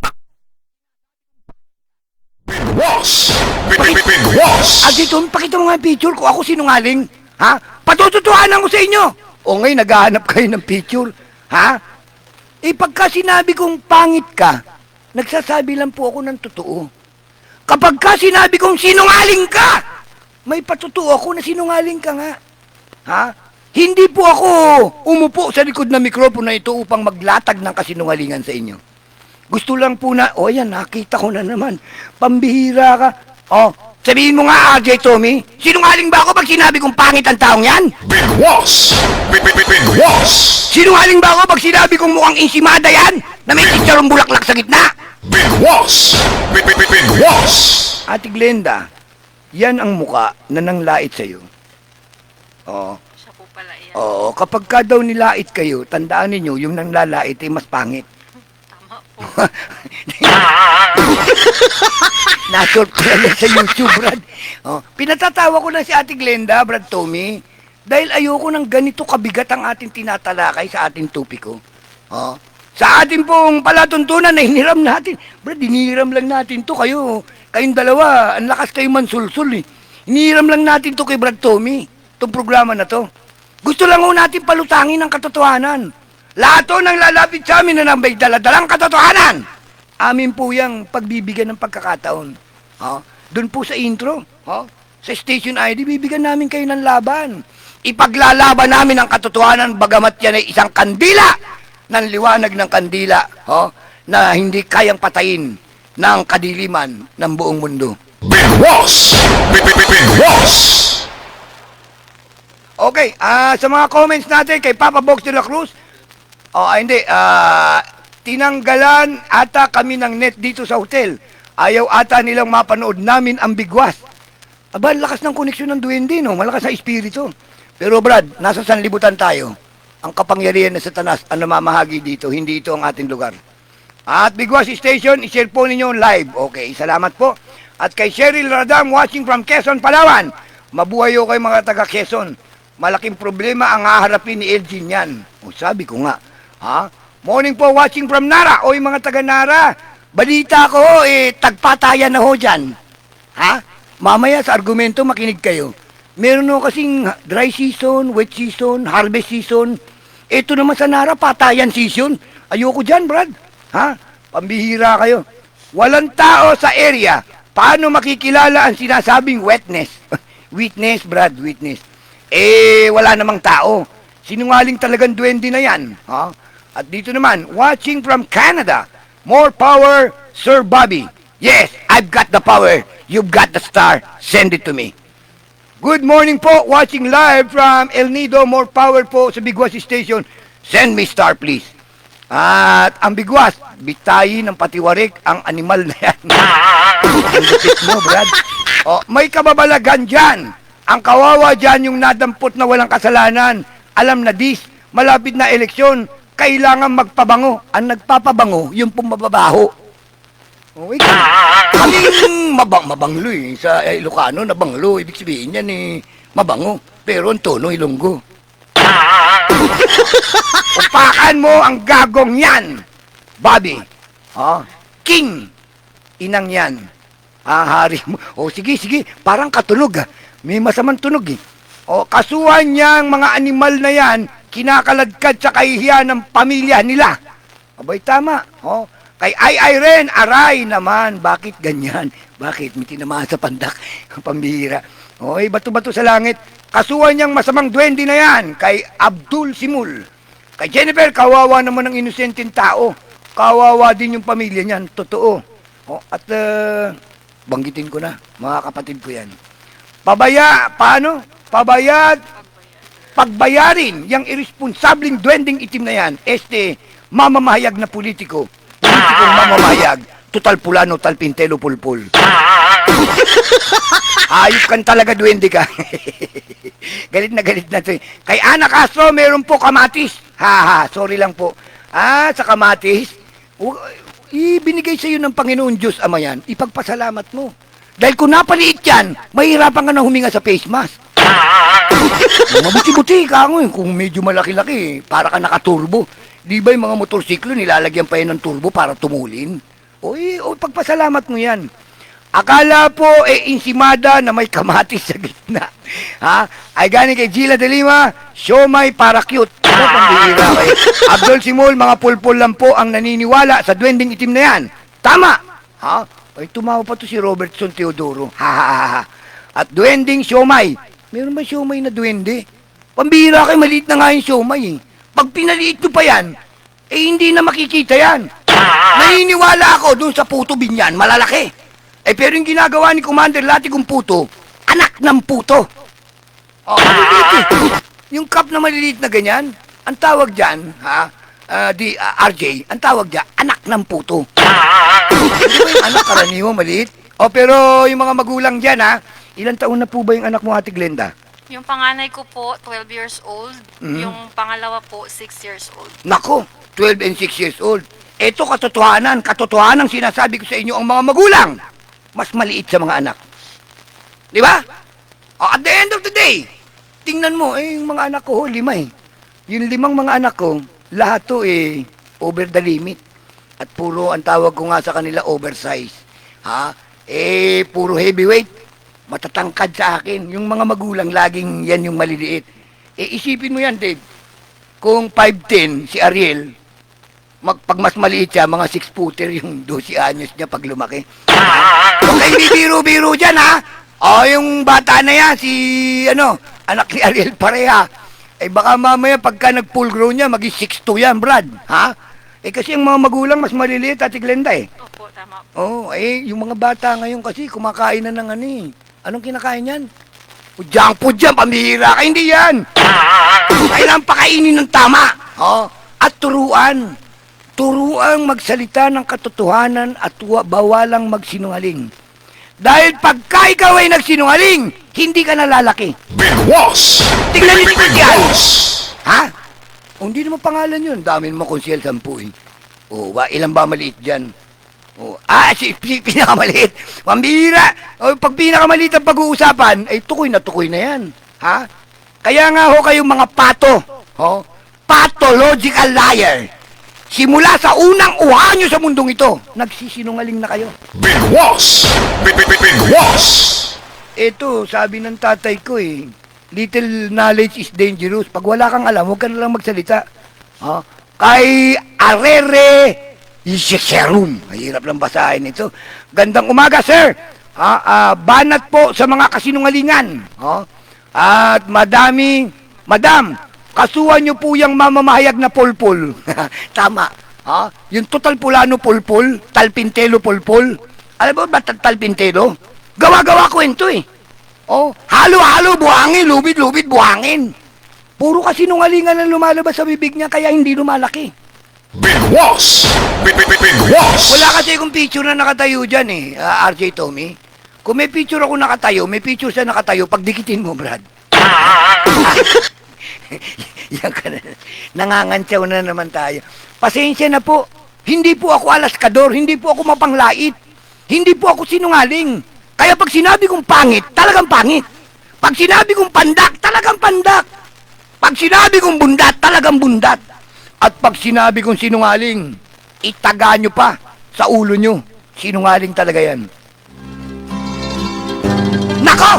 Big Boss! Big Boss! At dito, pakita mo nga yung picture ko. Ako sinungaling. Ha? Patututuhanan ko sa inyo. O ngayon, naghahanap kayo ng picture. Ha? Eh, pagka sinabi kong pangit ka, nagsasabi lang po ako ng totoo. Kapag ka sinabi kong sinungaling ka, may patutuo ako na sinungaling ka nga. Ha? Hindi po ako umupo sa likod ng mikropono na ito upang maglatag ng kasinungalingan sa inyo. Gusto lang po na, yan, nakita ko na naman. Pambihira ka. Sabihin mo nga, RJ Tommy, sinungaling ba ako pag sinabi kong pangit ang taong yan? Big Boss! Big Boss! Sinungaling ba ako pag sinabi kong mukhang insimada yan na may titsarong bulaklak sa gitna? Big Boss! Big Boss! Ate Glenda, yan ang muka na nanglait sa'yo. Oo. Siya po pala yan. Oo, kapag ka daw nilait kayo, tandaan ninyo, yung nanglalait ay mas pangit. Tama po. Nasort ko lang yan sa YouTube, Brad. Pinatatawa ko lang si Ate Glenda, Brad Tommy, dahil ayoko ng ganito kabigat ang ating tinatalakay sa ating topiko. Sa ating pong palatuntunan na hiniram natin. Brad, hiniram lang natin to kayo. Kayong dalawa, ang lakas kayo mansulsul eh. Hiniram lang natin to kay Brad Tommy, itong programa na to. Gusto lang ho natin palutangin ang katotohanan. Lahat to nang lalapit sa amin na may daladalang katotohanan. Amin po yung pagbibigyan ng pagkakataon. Doon po sa intro, sa station ID, bibigyan namin kayo ng laban. Ipaglalaban namin ang katotohanan bagamat yan ay isang kandila ng liwanag ng kandila na hindi kayang patayin ng kadiliman ng buong mundo. Big Boss! Big Boss! Okay, sa mga comments natin kay Papa Box de la Cruz, tinanggalan ata kami ng net dito sa hotel. Ayaw ata nilang mapanood namin ang bigwas. Aba, lakas ng koneksyon ng duwende, no? Malakas sa espiritu. Pero Brad, nasa sanlibutan tayo. Ang kapangyarihan ng Satanas ang namamahagi dito, hindi ito ang ating lugar. At Bigwas Station, i-share po ninyo live. Okay, salamat po. At kay Cheryl Radam watching from Quezon, Palawan. Mabuhay o kayo mga taga Quezon. Malaking problema ang haharapin ni Elgin yan. Sabi ko nga. Morning po watching from Nara. O yung mga taga Nara, balita ko, tagpatayan na ho dyan. Mamaya sa argumento makinig kayo. Meron ho kasing dry season, wet season, harvest season. Ito naman sa Nara, patayan season. Ayoko dyan, Brad. Pambihira kayo. Walang tao sa area. Paano makikilala ang sinasabing wetness? Witness, Brad, witness. Wala namang tao. Sinungaling talagang duwende na yan. At dito naman, watching from Canada. More power, Sir Bobby. Yes, I've got the power. You've got the star. Send it to me. Good morning po, watching live from El Nido. More power po sa Bigwas Station. Send me star, please. At ang Bigwas, bitayin ng patiwarik ang animal na yan. Ang lupit mo, Brad. May kababalagan dyan. Ang kawawa dyan yung nadampot na walang kasalanan. Alam na malapit na eleksyon, kailangan magpabango. Ang nagpapabango, yung pumababaho. Kaming mabanglo eh. Sa Ilocano, nabanglo. Ibig sabihin yan mabango. Pero ang tono, Ilonggo. Upakan mo ang gagong yan, Bobby. King. Inang yan. Hari mo. Sige. Parang katunog May masamang tunog eh. Kasuhan niyang mga animal na yan, kinakaladkad sa kahihiyan ng pamilya nila. Abay, tama. Kay ay rin, aray naman. Bakit ganyan? Bakit? May tinamaan sa pandak. Pambihira. Bato-bato sa langit. Kasuhan niyang masamang duwende na yan. Kay Abdul Simul. Kay Jennifer, kawawa naman ang inosenteng tao. Kawawa din yung pamilya niyan. Totoo. At banggitin ko na, mga kapatid ko yan. Paano? Pagbayarin yung irresponsableng duwending itim na yan. Mamamahayag na politiko. Politikong mamamahayag. Total pulano, tal pintelo, pulpul. Ayop kan talaga, duwende ka. Galit na to. Kay Ana Castro, meron po kamatis. Sorry lang po. Sa kamatis, ibinigay sa iyo ng Panginoon Diyos Ama yan. Ipagpasalamat mo. Dahil kung napaliit yan, mahirapan ka na huminga sa face mask. Mabuti-buti ka nga kung medyo malaki-laki, para ka nakaturbo. Di ba yung mga motorsiklo, nilalagyan pa yan ng turbo para tumulin? O pagpasalamat mo yan. Akala po, insimada na may kamatis sa gitna. Ha? Ay galing kay Gila de Lima, siomay para cute. Ano pambihira kayo? Abdul Simol, mga pulpul lang po ang naniniwala sa duwending itim na yan. Tama! Ha? Ay, tumawa pa to si Robertson Teodoro. Ha, ha, ha, ha. At duwending siomay. Meron ba siomay na duwende? Pambihira kayo, maliit na nga yung siomay. Pag pinaliit nyo pa yan, hindi na makikita yan. Naniniwala ako dun sa puto binyan, malalaki. Pero yung ginagawa ni Commander Lati kong puto, anak ng puto. Maliliit eh. Yung cup na maliliit na ganyan, ang tawag dyan, RJ, ang tawag dyan, anak ng puto. Hindi ba yung anak, karaniwan, maliit? Pero yung mga magulang dyan, ilang taon na po ba yung anak mo, Ate Glenda? Yung panganay ko po, 12 years old. Yung pangalawa po, 6 years old. Nako, 12 and 6 years old. Ito katotohanan sinasabi ko sa inyo ang mga magulang. Mas maliit sa mga anak. Di ba? At the end of the day, tingnan mo, yung mga anak ko, 5 eh. Yung 5 mga anak ko, lahat to over the limit. At puro, ang tawag ko nga sa kanila, oversize. Puro heavyweight. Matatangkad sa akin. Yung mga magulang, laging yan yung maliliit. Isipin mo yan, Dave. Kung 5'10", si Ariel, pag mas maliit siya, mga 6-footer yung 12 anyos niya pag lumaki. Huwag kayo bibiro-biro dyan, yung bata na yan, si, anak ni Ariel pareha. Baka mamaya pagka nag-full grown niya, maging 6'2" yan, Brad. Kasi yung mga magulang, mas maliliit, Ate Glenda, Opo, tama. Yung mga bata ngayon kasi, kumakain na ng Anong kinakain yan? Junk food yan, pambihira ka, hindi yan. Kailangan pakainin ng tama. At turuan. Turuan magsalita ng katotohanan at bawalang magsinungaling. Dahil pagka ikaw ay nagsinungaling, hindi ka nalalaki. Big Boss! Tingnan niyo Big yan. Boss! Hindi naman pangalan yun. Dami naman konsyel 10 eh. Ilan ba maliit dyan? Si pinakamaliit. Pambihira. Pag pinakamaliit ang pag-uusapan, tukoy na yan. Kaya nga kayong mga pato. Pathological liar. Simula sa unang uha nyo sa mundong ito, nagsisinungaling na kayo. Big Boss! Big Boss! Ito, sabi ng tatay ko little knowledge is dangerous. Pag wala kang alam, huwag ka na lang magsalita. Kay Arere Iseserum. Mahirap lang basahin ito. Gandang umaga, sir. Banat po sa mga kasinungalingan. At madam, kasuhan nyo po yung mamamahayag na pulpul. Tama. Yung total pulano pulpul, talpintelo pulpul. Alam mo ba talpintelo? Gawa-gawa kwento halo-halo, buhangin, lubid-lubid, buhangin. Puro kasinungalingan ang lumalabas sa bibig niya, kaya hindi lumalaki. Big Boss! Big Boss! Wala kasi akong picture na nakatayo dyan RJ Tommy. Kung may picture ako nakatayo, may picture siya nakatayo, pagdikitin mo, Brad. Yan ka na. Nangangantsaw na naman tayo. Pasensya na po. Hindi po ako alaskador, hindi po ako mapanglait. Hindi po ako sinungaling. Kaya pag sinabi kong pangit, talagang pangit. Pag sinabi kong pandak, talagang pandak. Pag sinabi kong bundat, talagang bundat. At pag sinabi kong sinungaling, itaga nyo pa sa ulo nyo. Sinungaling talaga yan. Nako!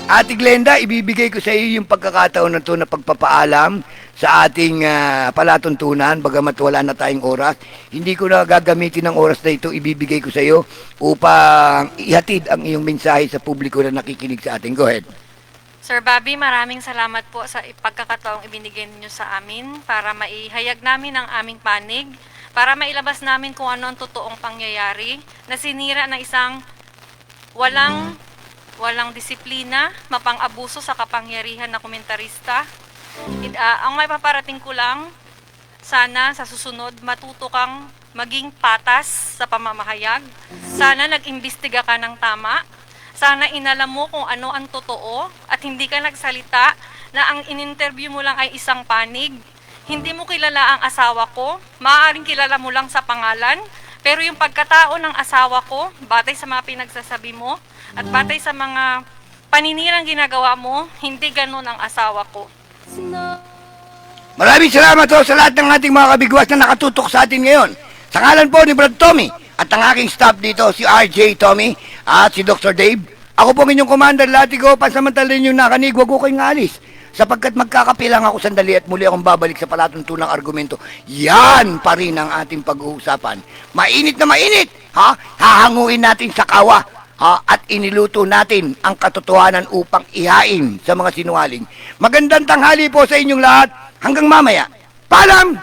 Ate Glenda, ibibigay ko sa iyo yung pagkakataon na ito na pagpapaalam sa ating palatuntunan, bagamat wala na tayong oras. Hindi ko na gagamitin ang oras na ito, ibibigay ko sa iyo upang ihatid ang iyong mensahe sa publiko na nakikinig sa atin. Go ahead. Sir Bobby, maraming salamat po sa pagkakataong ibinigay ninyo sa amin para maihayag namin ang aming panig, para mailabas namin kung ano ang totoong pangyayari na sinira ng isang walang disiplina, mapang-abuso sa kapangyarihan na komentarista. Ang may paparating ko lang, sana sa susunod matuto kang maging patas sa pamamahayag. Sana nag-imbestiga ka ng tama. Sana inalam mo kung ano ang totoo at hindi ka nagsalita na ang in-interview mo lang ay isang panig. Hindi mo kilala ang asawa ko, maaaring kilala mo lang sa pangalan, Pero yung pagkatao ng asawa ko, batay sa mga pinagsasabi mo, at batay sa mga paninirang ginagawa mo, hindi ganun ang asawa ko. Maraming salamat po sa lahat ng ating mga kabigwas na nakatutok sa atin ngayon. Sa ngalan po ni Brad Tommy at ang aking staff dito, si RJ Tommy at si Dr. Dave. Ako po inyong Commander Latigo, pansamantalin yung nakanig, wag ko kayong alis. Sapagkat magkakape lang ako sandali at muli akong babalik sa palatuntunang argumento. Yan pa rin ang ating pag-uusapan. Mainit na mainit, ha? Hahanguin natin sa kawa, ha? At iniluto natin ang katotohanan upang ihain sa mga sinungaling. Magandang tanghali po sa inyong lahat. Hanggang mamaya. Paalam!